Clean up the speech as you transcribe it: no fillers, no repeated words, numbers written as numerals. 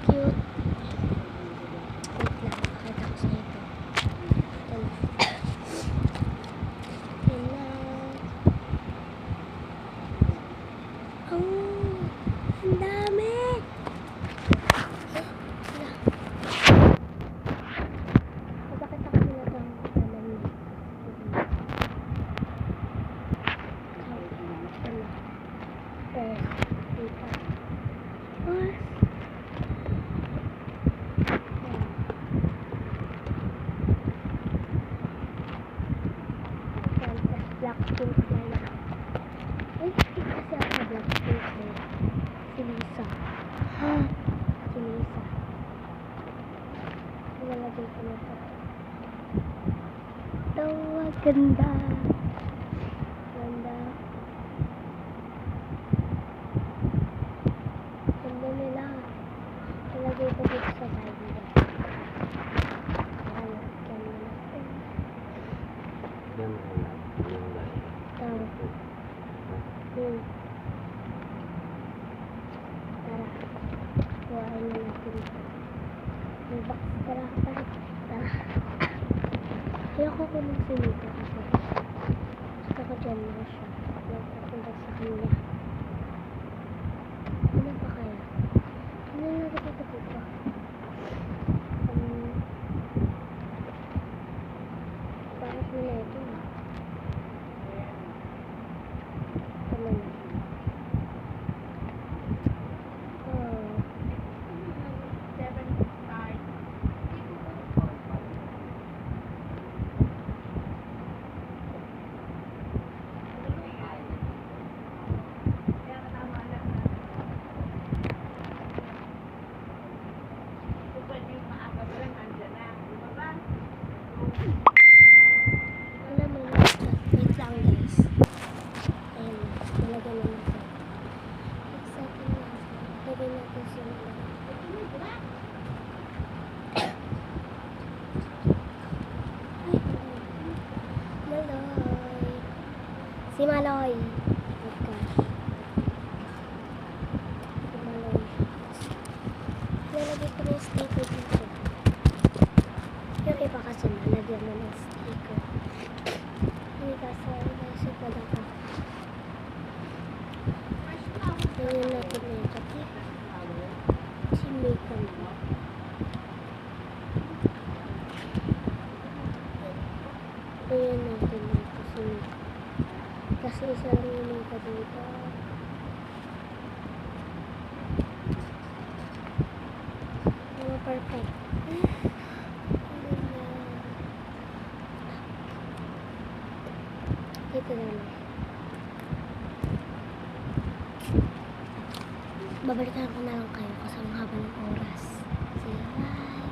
cute. Wait lang, pakita ko sa ito. Yan na. Oh, ang dami! Bakit ako pinatang alam niya? Blackpink na lang. Ay, kasi ako sa Blackpink eh. Si Lisa. Si Lisa. Nilalagay ko na ito. Ito, ganda. Ganda. Ganda nila. Nilagay ko dito sa side nila. Ano, ganda na. Yan mo na. Tara. Kuhain na natin ito. May box. Tara. Ayoko ko ng sinita kasi gusto ko dyan na siya. Nagpapunta sa kanya. Ano pa kaya? Ano na nakikita dito? Bakit mo na ito? Tama na. Alam mo na, wait lang guys. Ayun na, nalagyan na natin. Excited na. Lagyan natin si Maloy. Maloy. Si Maloy. Si Maloy. Lalagay ko na yung sticker dito. Yung iba kasi nalagyan mo ng sticker. Hindi kasi pala ka. Tingnan natin na ito. Si Megan. Tingnan natin na ito si Megan. Kasi isa lang yung Megan dito. Perfect. Ito na lang. Babalikan ko na lang kayo kasi ang haba ng oras. Sige, bye!